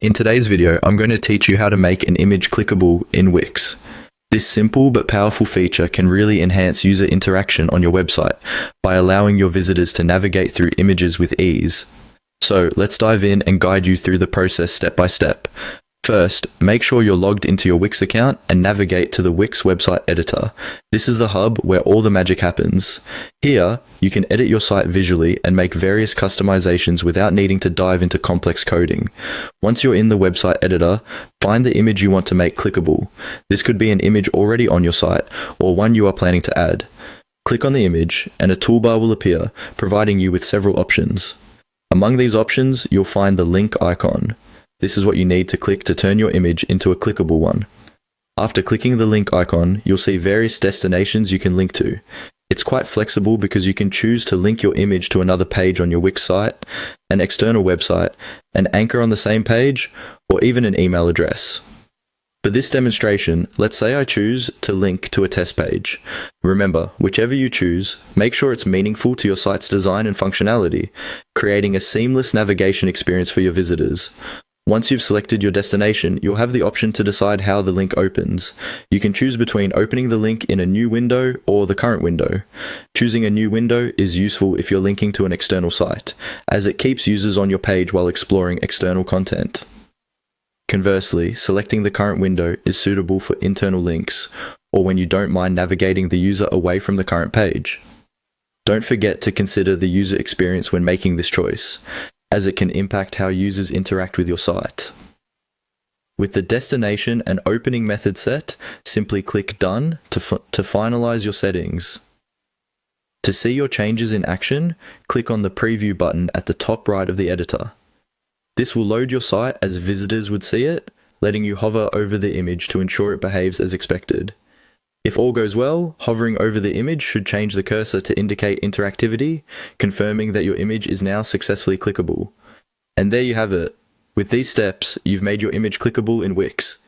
In today's video, I'm going to teach you how to make an image clickable in Wix. This simple but powerful feature can really enhance user interaction on your website by allowing your visitors to navigate through images with ease. So let's dive in and guide you through the process step by step. First, make sure you're logged into your Wix account and navigate to the Wix website editor. This is the hub where all the magic happens. Here, you can edit your site visually and make various customizations without needing to dive into complex coding. Once you're in the website editor, find the image you want to make clickable. This could be an image already on your site or one you are planning to add. Click on the image and a toolbar will appear, providing you with several options. Among these options, you'll find the link icon. This is what you need to click to turn your image into a clickable one. After clicking the link icon, you'll see various destinations you can link to. It's quite flexible because you can choose to link your image to another page on your Wix site, an external website, an anchor on the same page, or even an email address. For this demonstration, let's say I choose to link to a test page. Remember, whichever you choose, make sure it's meaningful to your site's design and functionality, creating a seamless navigation experience for your visitors. Once you've selected your destination, you'll have the option to decide how the link opens. You can choose between opening the link in a new window or the current window. Choosing a new window is useful if you're linking to an external site, as it keeps users on your page while exploring external content. Conversely, selecting the current window is suitable for internal links, or when you don't mind navigating the user away from the current page. Don't forget to consider the user experience when making this choice, as it can impact how users interact with your site. With the destination and opening method set, simply click Done to finalize your settings. To see your changes in action, click on the Preview button at the top right of the editor. This will load your site as visitors would see it, letting you hover over the image to ensure it behaves as expected. If all goes well, hovering over the image should change the cursor to indicate interactivity, confirming that your image is now successfully clickable. And there you have it. With these steps, you've made your image clickable in Wix.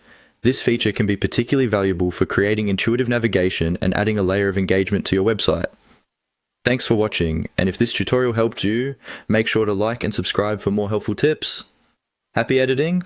This feature can be particularly valuable for creating intuitive navigation and adding a layer of engagement to your website. Thanks for watching, and if this tutorial helped you, make sure to like and subscribe for more helpful tips. Happy editing!